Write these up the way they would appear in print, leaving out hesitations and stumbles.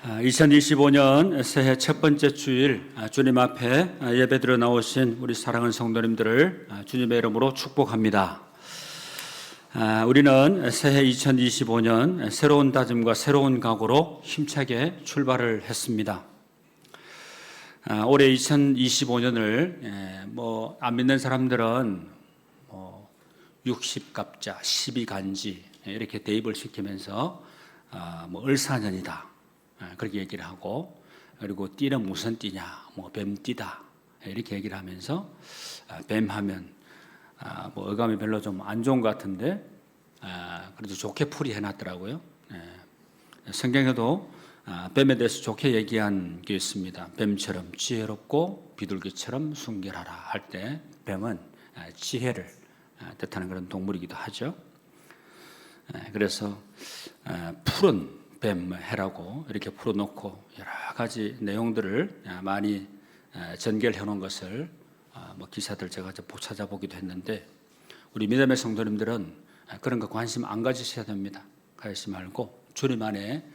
2025년 새해 첫 번째 주일 주님 앞에 예배드려 나오신 우리 사랑하는 성도님들을 주님의 이름으로 축복합니다. 우리는 새해 2025년 새로운 다짐과 새로운 각오로 힘차게 출발을 했습니다. 올해 2025년을 안 믿는 사람들은 60갑자, 12간지 이렇게 대입을 시키면서 을사년이다 그렇게 얘기를 하고, 그리고 띠는 무슨 띠냐, 뱀띠다 이렇게 얘기를 하면서 뱀하면 어감이 별로 좀 안 좋은 것 같은데 그래도 좋게 풀이 해놨더라고요. 성경에도 뱀에 대해서 좋게 얘기한 게 있습니다. 뱀처럼 지혜롭고 비둘기처럼 순결하라 할 때 뱀은 지혜를 뜻하는 그런 동물이기도 하죠. 그래서 푸른 뱀 해라고 이렇게 풀어놓고 여러 가지 내용들을 많이 전개를 해놓은 것을 기사들 제가 찾아보기도 했는데, 우리 믿음의 성도님들은 그런 거 관심 안 가지셔야 됩니다. 가지지 말고 주님 안에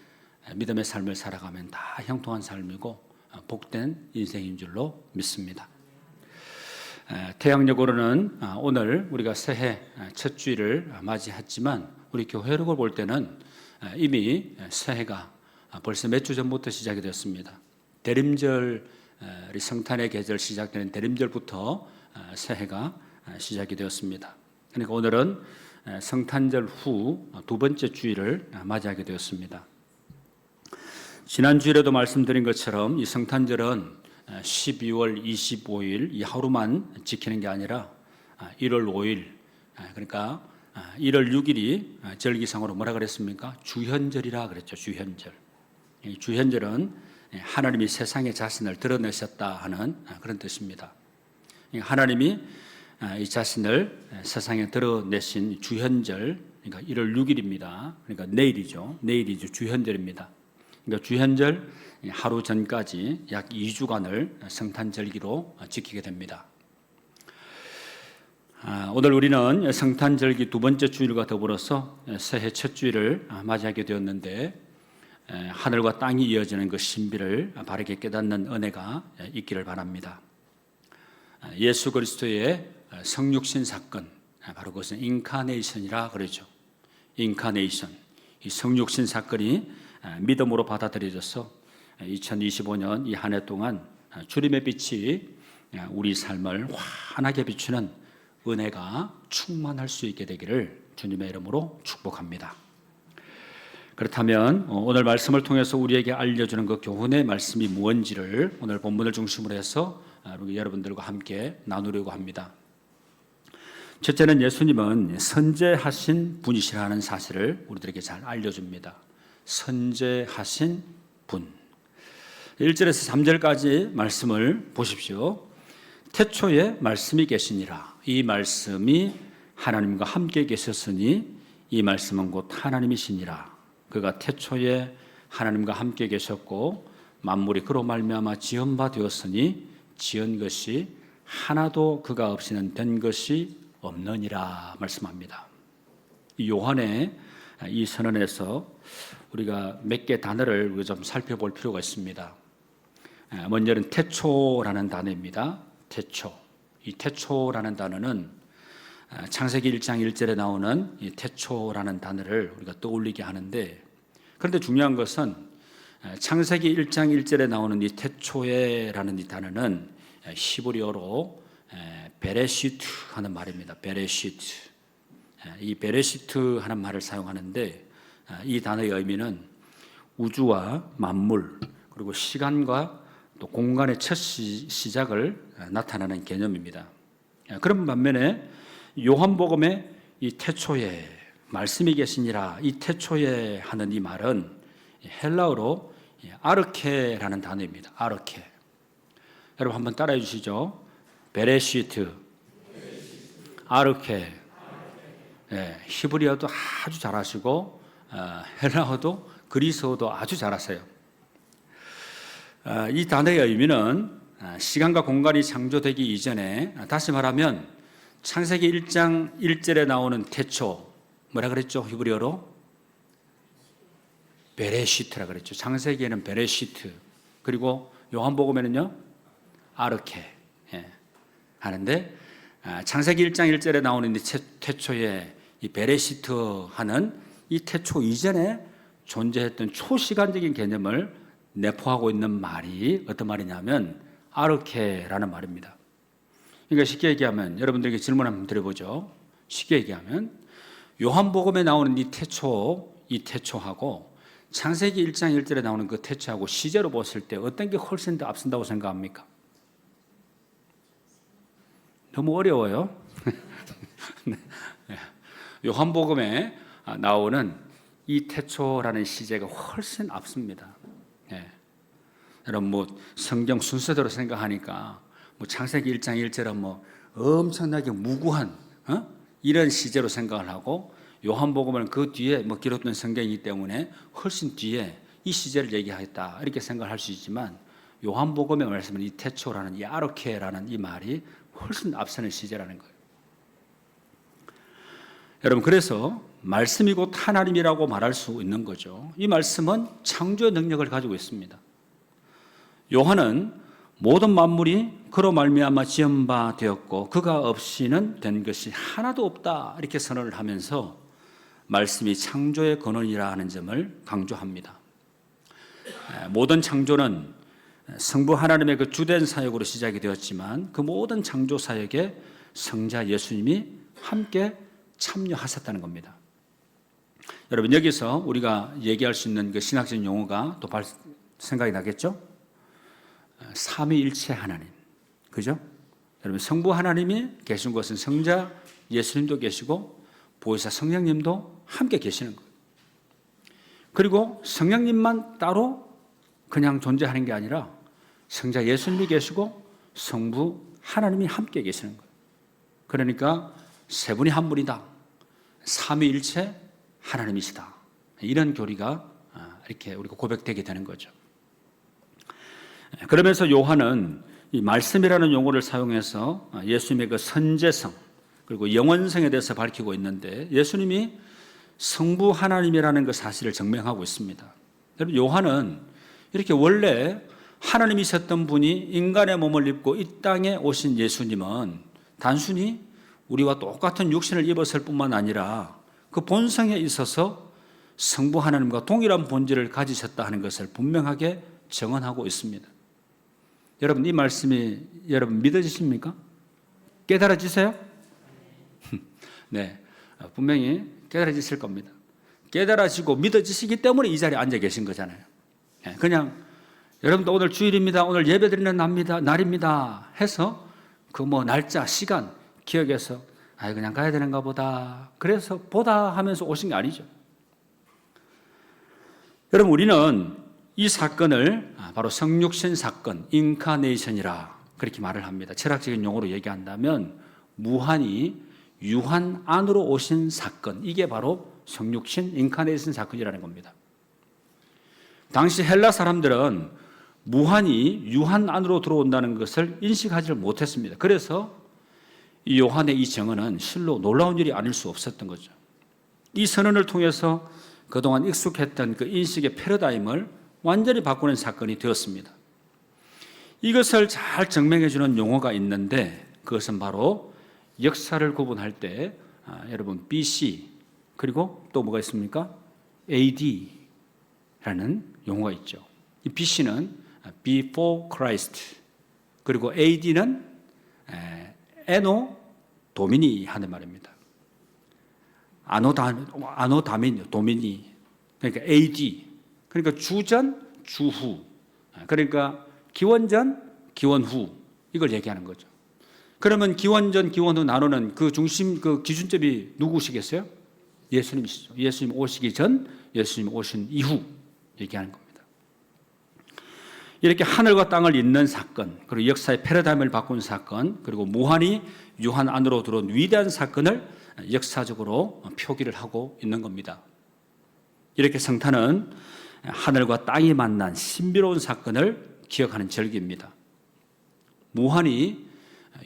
믿음의 삶을 살아가면 다 형통한 삶이고 복된 인생인 줄로 믿습니다. 태양력으로는 오늘 우리가 새해 첫 주일을 맞이했지만 우리 교회력을 볼 때는 이미 새해가 벌써 몇 주 전부터 시작이 되었습니다. 대림절, 성탄의 계절 시작되는 대림절부터 새해가 시작이 되었습니다. 그러니까 오늘은 성탄절 후 두 번째 주일을 맞이하게 되었습니다. 지난 주일에도 말씀드린 것처럼 이 성탄절은 12월 25일 이 하루만 지키는 게 아니라 1월 5일, 그러니까 1월 6일이 절기상으로 뭐라 그랬습니까? 주현절이라 그랬죠. 주현절. 주현절은 하나님이 세상에 자신을 드러내셨다 하는 그런 뜻입니다. 하나님이 이 자신을 세상에 드러내신 주현절, 그러니까 1월 6일입니다. 그러니까 내일이죠. 내일이죠. 주현절입니다. 그러니까 주현절 하루 전까지 약 2주간을 성탄절기로 지키게 됩니다. 오늘 우리는 성탄절기 두 번째 주일과 더불어서 새해 첫 주일을 맞이하게 되었는데, 하늘과 땅이 이어지는 그 신비를 바르게 깨닫는 은혜가 있기를 바랍니다. 예수 그리스도의 성육신 사건, 바로 그것은 인카네이션이라 그러죠. 인카네이션, 이 성육신 사건이 믿음으로 받아들여져서 2025년 이 한 해 동안 주님의 빛이 우리 삶을 환하게 비추는 은혜가 충만할 수 있게 되기를 주님의 이름으로 축복합니다. 그렇다면 오늘 말씀을 통해서 우리에게 알려주는 그 교훈의 말씀이 무엇인지를 오늘 본문을 중심으로 해서 여러분들과 함께 나누려고 합니다. 첫째는 예수님은 선제하신 분이시라는 사실을 우리들에게 잘 알려줍니다. 선제하신 분. 1절에서 3절까지 말씀을 보십시오. 태초에 말씀이 계시니라. 이 말씀이 하나님과 함께 계셨으니 이 말씀은 곧 하나님이시니라. 그가 태초에 하나님과 함께 계셨고 만물이 그로 말미암아 지은 바 되었으니 지은 것이 하나도 그가 없이는 된 것이 없느니라 말씀합니다. 요한의 이 선언에서 우리가 몇 개 단어를 좀 살펴볼 필요가 있습니다. 먼저는 태초라는 단어입니다. 태초. 이 태초라는 단어는 창세기 1장 1절에 나오는 이 태초라는 단어를 우리가 떠올리게 하는데, 그런데 중요한 것은 창세기 1장 1절에 나오는 이 태초에라는 이 단어는 히브리어로 베레시트 하는 말입니다. 베레시트. 이 베레시트 하는 말을 사용하는데, 이 단어의 의미는 우주와 만물 그리고 시간과 또 공간의 첫 시작을 나타내는 개념입니다. 그런 반면에 요한복음의 이 태초에 말씀이 계시니라, 이 태초에 하는 이 말은 헬라어로 아르케라는 단어입니다. 아르케. 여러분 한번 따라해 주시죠. 베레시트, 아르케. 히브리어도 아주 잘하시고 헬라어도 그리스어도 아주 잘하세요. 이 단어의 의미는 시간과 공간이 창조되기 이전에, 다시 말하면 창세기 1장 1절에 나오는 태초, 뭐라 그랬죠? 히브리어로 베레시트라 그랬죠. 창세기에는 베레시트, 그리고 요한복음에는요 아르케 하는데, 창세기 1장 1절에 나오는 이 태초에 이 베레시트 하는 이 태초 이전에 존재했던 초시간적인 개념을 내포하고 있는 말이 어떤 말이냐면 아르케라는 말입니다. 그러니까 쉽게 얘기하면, 여러분들에게 질문 한번 드려보죠. 쉽게 얘기하면 요한복음에 나오는 이 태초하고 창세기 1장 1절에 나오는 그 태초하고 시제로 봤을 때 어떤 게 훨씬 더 앞선다고 생각합니까? 너무 어려워요. 네. 요한복음에 나오는 이 태초라는 시제가 훨씬 앞섭니다. 네. 여러분 성경 순서대로 생각하니까 창세기 1장 1절은 엄청나게 무구한 이런 시제로 생각을 하고, 요한복음은 그 뒤에 기록된 성경이기 때문에 훨씬 뒤에 이 시제를 얘기하겠다 이렇게 생각을 할 수 있지만, 요한복음의 말씀은 이 태초라는 이 아르케라는 이 말이 훨씬 앞서는 시제라는 거예요. 여러분, 그래서 말씀이 곧 하나님이라고 말할 수 있는 거죠. 이 말씀은 창조의 능력을 가지고 있습니다. 요한은 모든 만물이 그로 말미암아 지은 바 되었고 그가 없이는 된 것이 하나도 없다 이렇게 선언을 하면서 말씀이 창조의 근원이라 하는 점을 강조합니다. 모든 창조는 성부 하나님의 그 주된 사역으로 시작이 되었지만, 그 모든 창조 사역에 성자 예수님이 함께 참여하셨다는 겁니다. 여러분, 여기서 우리가 얘기할 수 있는 그 신학적 용어가 또 생각이 나겠죠? 삼위일체 하나님, 그죠? 여러분, 성부 하나님이 계신 곳은 성자 예수님도 계시고 보혜사 성령님도 함께 계시는 거예요. 그리고 성령님만 따로 그냥 존재하는 게 아니라 성자 예수님이 계시고 성부 하나님이 함께 계시는 거예요. 그러니까 세 분이 한 분이다, 삼위일체 하나님이시다, 이런 교리가 이렇게 우리가 고백되게 되는 거죠. 그러면서 요한은 이 말씀이라는 용어를 사용해서 예수님의 그 선제성 그리고 영원성에 대해서 밝히고 있는데, 예수님이 성부 하나님이라는 그 사실을 증명하고 있습니다. 여러분, 요한은 이렇게 원래 하나님이셨던 분이 인간의 몸을 입고 이 땅에 오신 예수님은 단순히 우리와 똑같은 육신을 입었을 뿐만 아니라 그 본성에 있어서 성부 하나님과 동일한 본질을 가지셨다 하는 것을 분명하게 증언하고 있습니다. 여러분, 이 말씀이 여러분 믿어지십니까? 깨달아지세요? 네, 분명히 깨달아지실 겁니다. 깨달아지고 믿어지시기 때문에 이 자리에 앉아 계신 거잖아요. 그냥 여러분도 오늘 주일입니다, 오늘 예배드리는 날입니다 해서 그 날짜, 시간 기억해서 그냥 가야 되는가 보다, 그래서 보다 하면서 오신 게 아니죠. 여러분, 우리는 이 사건을 바로 성육신 사건, 인카네이션이라 그렇게 말을 합니다. 철학적인 용어로 얘기한다면 무한히 유한 안으로 오신 사건, 이게 바로 성육신, 인카네이션 사건이라는 겁니다. 당시 헬라 사람들은 무한히 유한 안으로 들어온다는 것을 인식하지 못했습니다. 그래서 이 요한의 이 증언은 실로 놀라운 일이 아닐 수 없었던 거죠. 이 선언을 통해서 그동안 익숙했던 그 인식의 패러다임을 완전히 바꾸는 사건이 되었습니다. 이것을 잘 증명해 주는 용어가 있는데, 그것은 바로 역사를 구분할 때 여러분 BC 그리고 또 뭐가 있습니까? AD라는 용어가 있죠. 이 BC는 Before Christ, 그리고 AD는 에노 도미니 하는 말입니다. 아노 도미니, 그러니까 AD, 그러니까 주전 주후, 그러니까 기원전 기원후, 이걸 얘기하는 거죠. 그러면 기원전 기원후 나누는 그 중심, 그 기준점이 누구시겠어요? 예수님이시죠. 예수님 오시기 전, 예수님 오신 이후 얘기하는 겁니다. 이렇게 하늘과 땅을 잇는 사건, 그리고 역사의 패러다임을 바꾼 사건, 그리고 무한히 유한 안으로 들어온 위대한 사건을 역사적으로 표기를 하고 있는 겁니다. 이렇게 성탄은 하늘과 땅이 만난 신비로운 사건을 기억하는 절기입니다. 무한히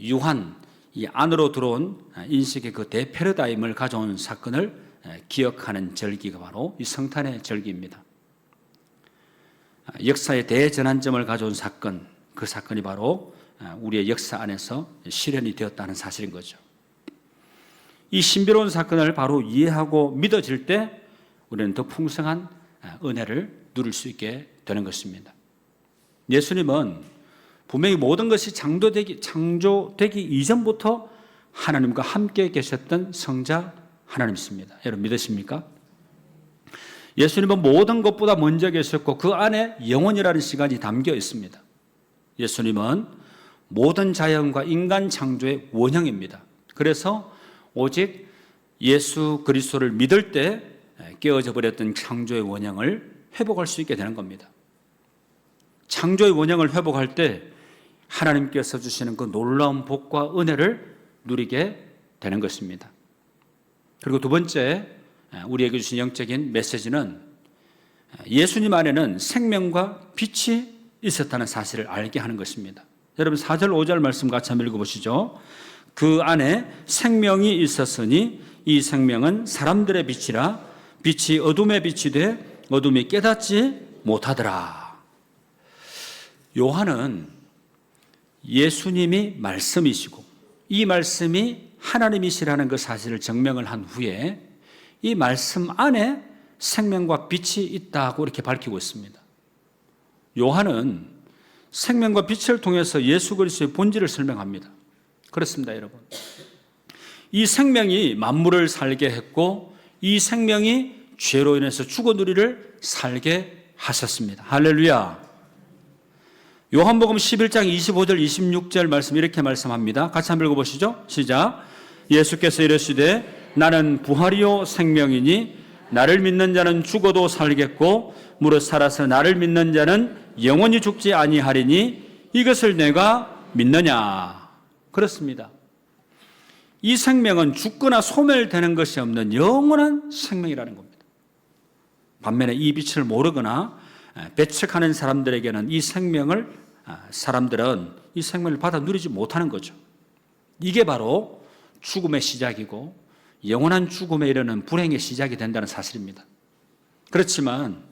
유한, 이 안으로 들어온 인식의 그 대패러다임을 가져온 사건을 기억하는 절기가 바로 이 성탄의 절기입니다. 역사의 대전환점을 가져온 사건, 그 사건이 바로 우리의 역사 안에서 실현이 되었다는 사실인 거죠. 이 신비로운 사건을 바로 이해하고 믿어질 때 우리는 더 풍성한 은혜를 누릴 수 있게 되는 것입니다. 예수님은 분명히 모든 것이 창조되기 이전부터 하나님과 함께 계셨던 성자 하나님이십니다. 여러분 믿으십니까? 예수님은 모든 것보다 먼저 계셨고 그 안에 영원이라는 시간이 담겨 있습니다. 예수님은 모든 자연과 인간 창조의 원형입니다. 그래서 오직 예수 그리스도를 믿을 때 깨어져 버렸던 창조의 원형을 회복할 수 있게 되는 겁니다. 창조의 원형을 회복할 때 하나님께서 주시는 그 놀라운 복과 은혜를 누리게 되는 것입니다. 그리고 두 번째 우리에게 주신 영적인 메시지는 예수님 안에는 생명과 빛이 있었다는 사실을 알게 하는 것입니다. 여러분 4절 5절 말씀 같이 한번 읽어보시죠. 그 안에 생명이 있었으니 이 생명은 사람들의 빛이라 빛이 어둠에 빛이 돼 어둠이 깨닫지 못하더라. 요한은 예수님이 말씀이시고 이 말씀이 하나님이시라는 그 사실을 증명을 한 후에 이 말씀 안에 생명과 빛이 있다고 이렇게 밝히고 있습니다. 요한은 생명과 빛을 통해서 예수 그리스도의 본질을 설명합니다. 그렇습니다, 여러분. 이 생명이 만물을 살게 했고 이 생명이 죄로 인해서 죽은 우리를 살게 하셨습니다. 할렐루야. 요한복음 11장 25절 26절 말씀 이렇게 말씀합니다. 같이 한번 읽어보시죠. 시작. 예수께서 이르시되 나는 부활이요 생명이니 나를 믿는 자는 죽어도 살겠고 무릇 살아서 나를 믿는 자는 영원히 죽지 아니하리니 이것을 내가 믿느냐. 그렇습니다. 이 생명은 죽거나 소멸되는 것이 없는 영원한 생명이라는 겁니다. 반면에 이 빛을 모르거나 배척하는 사람들에게는 사람들은 이 생명을 받아 누리지 못하는 거죠. 이게 바로 죽음의 시작이고 영원한 죽음에 이르는 불행의 시작이 된다는 사실입니다. 그렇지만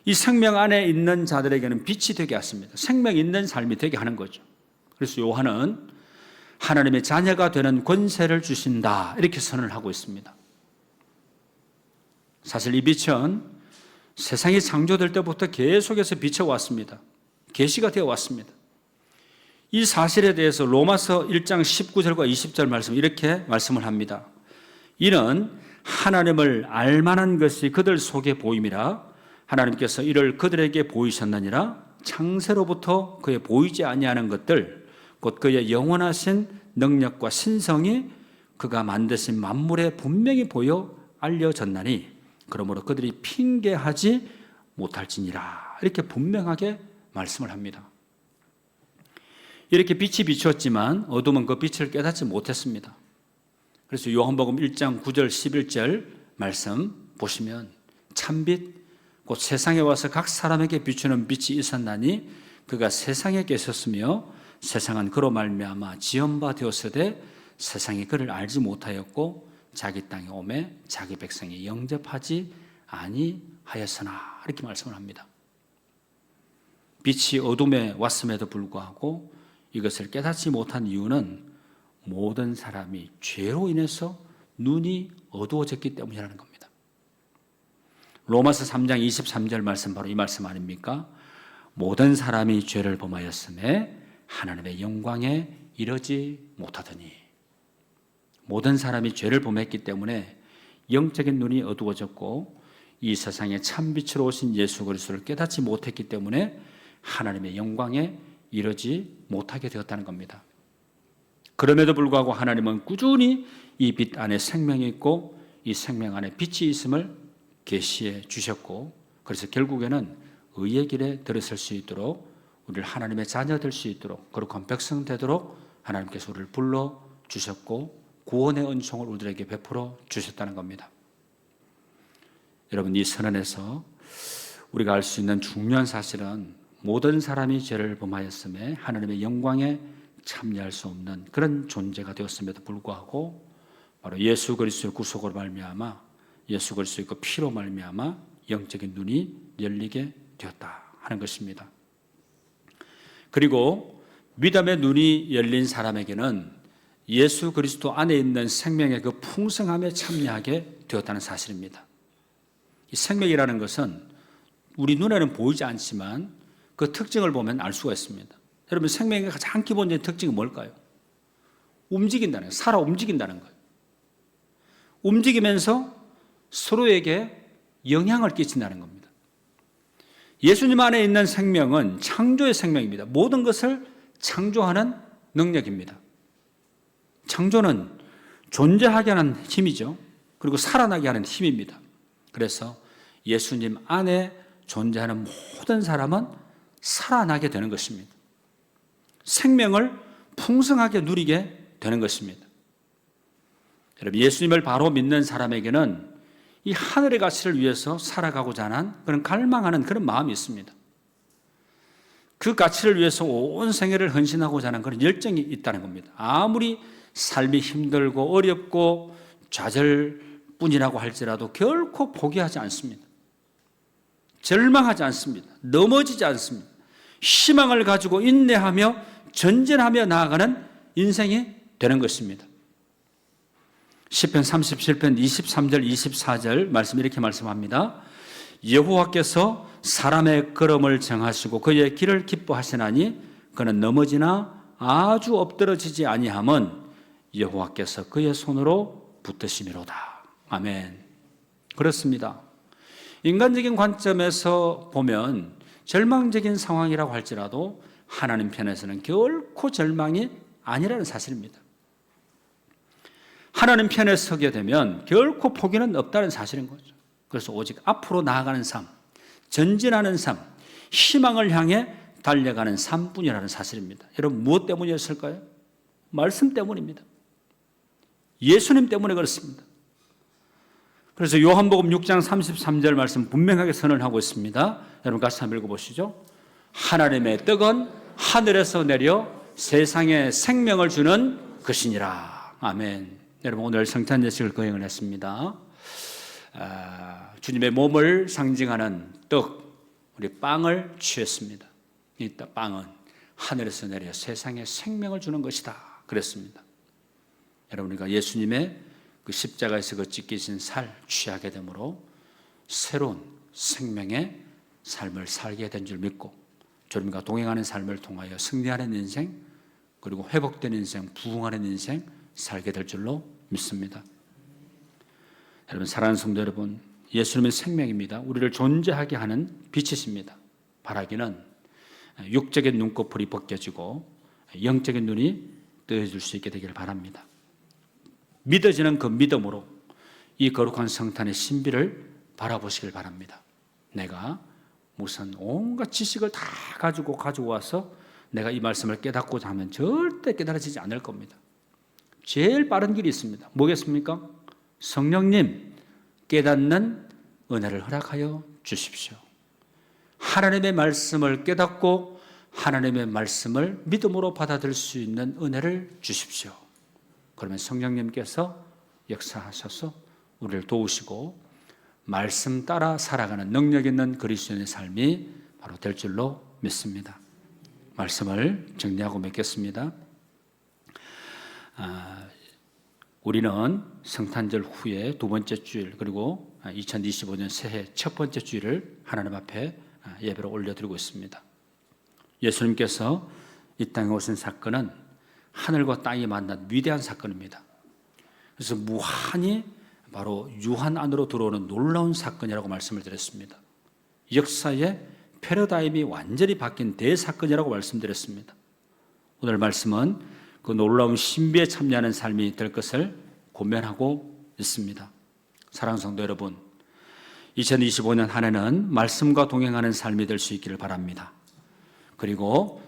이 생명 안에 있는 자들에게는 빛이 되게 하십니다. 생명 있는 삶이 되게 하는 거죠. 그래서 요한은 하나님의 자녀가 되는 권세를 주신다 이렇게 선언을 하고 있습니다. 사실 이 빛은 세상이 창조될 때부터 계속해서 비춰왔습니다. 계시가 되어 왔습니다. 이 사실에 대해서 로마서 1장 19절과 20절 말씀 이렇게 말씀을 합니다. 이는 하나님을 알만한 것이 그들 속에 보임이라 하나님께서 이를 그들에게 보이셨느니라 창세로부터 그의 보이지 아니하는 것들 곧 그의 영원하신 능력과 신성이 그가 만드신 만물에 분명히 보여 알려졌나니 그러므로 그들이 핑계하지 못할지니라 이렇게 분명하게 말씀을 합니다. 이렇게 빛이 비추었지만 어둠은 그 빛을 깨닫지 못했습니다. 그래서 요한복음 1장 9절 11절 말씀 보시면 참빛 곧 세상에 와서 각 사람에게 비추는 빛이 있었나니 그가 세상에 계셨으며 세상은 그로 말미암아 지은 바 되었으되 세상이 그를 알지 못하였고 자기 땅에 오매 자기 백성이 영접하지 아니하였으나 이렇게 말씀을 합니다. 빛이 어둠에 왔음에도 불구하고 이것을 깨닫지 못한 이유는 모든 사람이 죄로 인해서 눈이 어두워졌기 때문이라는 겁니다. 로마서 3장 23절 말씀 바로 이 말씀 아닙니까? 모든 사람이 죄를 범하였음에 하나님의 영광에 이르지 못하더니 모든 사람이 죄를 범했기 때문에 영적인 눈이 어두워졌고 이 세상에 참빛으로 오신 예수 그리스도를 깨닫지 못했기 때문에 하나님의 영광에 이르지 못하게 되었다는 겁니다. 그럼에도 불구하고 하나님은 꾸준히 이 빛 안에 생명이 있고 이 생명 안에 빛이 있음을 계시해 주셨고 그래서 결국에는 의의 길에 들어설 수 있도록 우리를 하나님의 자녀 될 수 있도록 거룩한 백성 되도록 하나님께서 우리를 불러주셨고 구원의 은총을 우리들에게 베풀어 주셨다는 겁니다. 여러분 이 선언에서 우리가 알 수 있는 중요한 사실은 모든 사람이 죄를 범하였음에 하나님의 영광에 참여할 수 없는 그런 존재가 되었음에도 불구하고 바로 예수 그리스도의 구속으로 말미암아 예수 그리스도의 그 피로 말미암아 영적인 눈이 열리게 되었다 하는 것입니다. 그리고 믿음의 눈이 열린 사람에게는 예수 그리스도 안에 있는 생명의 그 풍성함에 참여하게 되었다는 사실입니다. 이 생명이라는 것은 우리 눈에는 보이지 않지만 그 특징을 보면 알 수가 있습니다. 여러분, 생명의 가장 기본적인 특징이 뭘까요? 움직인다는 거예요. 살아 움직인다는 거예요. 움직이면서 서로에게 영향을 끼친다는 겁니다. 예수님 안에 있는 생명은 창조의 생명입니다. 모든 것을 창조하는 능력입니다. 창조는 존재하게 하는 힘이죠. 그리고 살아나게 하는 힘입니다. 그래서 예수님 안에 존재하는 모든 사람은 살아나게 되는 것입니다. 생명을 풍성하게 누리게 되는 것입니다. 여러분, 예수님을 바로 믿는 사람에게는 이 하늘의 가치를 위해서 살아가고자 하는 그런 갈망하는 그런 마음이 있습니다. 그 가치를 위해서 온 생애를 헌신하고자 하는 그런 열정이 있다는 겁니다. 아무리 삶이 힘들고 어렵고 좌절뿐이라고 할지라도 결코 포기하지 않습니다. 절망하지 않습니다. 넘어지지 않습니다. 희망을 가지고 인내하며 전진하며 나아가는 인생이 되는 것입니다. 시편 37편 23절 24절 말씀 이렇게 말씀합니다. 여호와께서 사람의 걸음을 정하시고 그의 길을 기뻐하시나니 그는 넘어지나 아주 엎드러지지 아니함은 여호와께서 그의 손으로 붙드심이로다. 아멘. 그렇습니다. 인간적인 관점에서 보면 절망적인 상황이라고 할지라도 하나님 편에서는 결코 절망이 아니라는 사실입니다. 하나님 편에 서게 되면 결코 포기는 없다는 사실인 거죠. 그래서 오직 앞으로 나아가는 삶, 전진하는 삶, 희망을 향해 달려가는 삶뿐이라는 사실입니다. 여러분, 무엇 때문이었을까요? 말씀 때문입니다. 예수님 때문에 그렇습니다. 그래서 요한복음 6장 33절 말씀 분명하게 선언하고 있습니다. 여러분 같이 한번 읽어보시죠. 하나님의 떡은 하늘에서 내려 세상에 생명을 주는 것이니라. 아멘. 여러분, 오늘 성탄 예식을 거행을 했습니다. 주님의 몸을 상징하는 떡, 우리 빵을 취했습니다. 이 빵은 하늘에서 내려 세상에 생명을 주는 것이다 그랬습니다. 여러분, 우리가 예수님의 그 십자가에서 그 찢기신 살 취하게 되므로 새로운 생명의 삶을 살게 된 줄 믿고 주님과 동행하는 삶을 통하여 승리하는 인생, 그리고 회복된 인생, 부흥하는 인생 살게 될 줄로 믿습니다. 여러분, 사랑하는 성도 여러분, 예수님은 생명입니다. 우리를 존재하게 하는 빛이십니다. 바라기는 육적인 눈꺼풀이 벗겨지고 영적인 눈이 뜨여질 수 있게 되기를 바랍니다. 믿어지는 그 믿음으로 이 거룩한 성탄의 신비를 바라보시길 바랍니다. 내가 무슨 온갖 지식을 다 가지고 와서 내가 이 말씀을 깨닫고자 하면 절대 깨달아지지 않을 겁니다. 제일 빠른 길이 있습니다. 뭐겠습니까? 성령님 깨닫는 은혜를 허락하여 주십시오. 하나님의 말씀을 깨닫고 하나님의 말씀을 믿음으로 받아들일 수 있는 은혜를 주십시오. 그러면 성령님께서 역사하셔서 우리를 도우시고 말씀 따라 살아가는 능력 있는 그리스도인의 삶이 바로 될 줄로 믿습니다. 말씀을 정리하고 맺겠습니다. 우리는 성탄절 후에 두 번째 주일, 그리고 2025년 새해 첫 번째 주일을 하나님 앞에 예배로 올려드리고 있습니다. 예수님께서 이 땅에 오신 사건은 하늘과 땅이 만난 위대한 사건입니다. 그래서 무한히 바로 유한 안으로 들어오는 놀라운 사건이라고 말씀을 드렸습니다. 역사의 패러다임이 완전히 바뀐 대사건이라고 말씀드렸습니다. 오늘 말씀은 그 놀라운 신비에 참여하는 삶이 될 것을 고면하고 있습니다. 사랑하는 성도 여러분, 2025년 한 해는 말씀과 동행하는 삶이 될 수 있기를 바랍니다. 그리고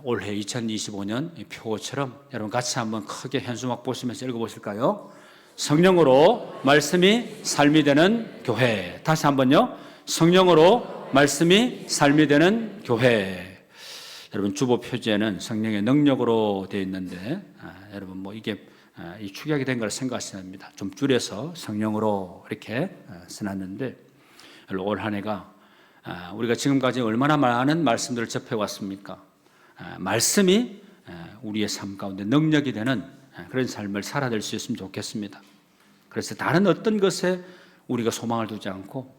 올해 2025년 표처럼 여러분 같이 한번 크게 현수막 보시면서 읽어보실까요? 성령으로 말씀이 삶이 되는 교회. 다시 한번요. 성령으로 말씀이 삶이 되는 교회. 여러분, 주보 표지에는 성령의 능력으로 되어 있는데 여러분 뭐 이게 이 축약이 된 걸 생각하셔야 합니다. 좀 줄여서 성령으로 이렇게 써놨는데 올 한 해가 우리가 지금까지 얼마나 많은 말씀들을 접해왔습니까? 말씀이 우리의 삶 가운데 능력이 되는 그런 삶을 살아낼 수 있으면 좋겠습니다. 그래서 다른 어떤 것에 우리가 소망을 두지 않고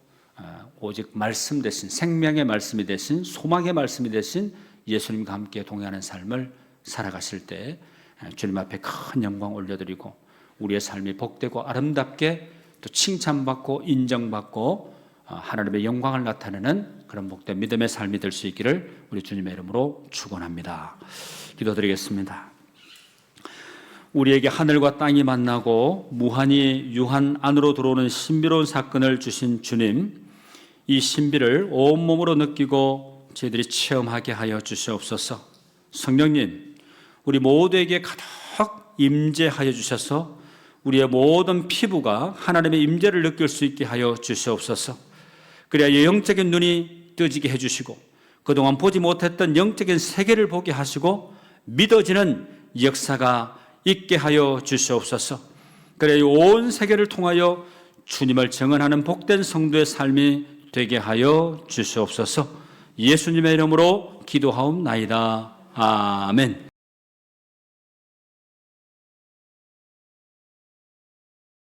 오직 말씀 대신, 생명의 말씀이 대신, 소망의 말씀이 대신 예수님과 함께 동행하는 삶을 살아가실 때 주님 앞에 큰 영광 올려드리고 우리의 삶이 복되고 아름답게 또 칭찬받고 인정받고 하나님의 영광을 나타내는 그런 복된 믿음의 삶이 될 수 있기를 우리 주님의 이름으로 축원합니다. 기도드리겠습니다. 우리에게 하늘과 땅이 만나고 무한히 유한 안으로 들어오는 신비로운 사건을 주신 주님, 이 신비를 온몸으로 느끼고 저희들이 체험하게 하여 주시옵소서. 성령님, 우리 모두에게 가득 임재하여 주셔서 우리의 모든 피부가 하나님의 임재를 느낄 수 있게 하여 주시옵소서. 그래야 영적인 눈이 떠지게 해주시고 그동안 보지 못했던 영적인 세계를 보게 하시고 믿어지는 역사가 있게 하여 주시옵소서. 그래야 온 세계를 통하여 주님을 증언하는 복된 성도의 삶이 되게 하여 주시옵소서. 예수님의 이름으로 기도하옵나이다. 아멘.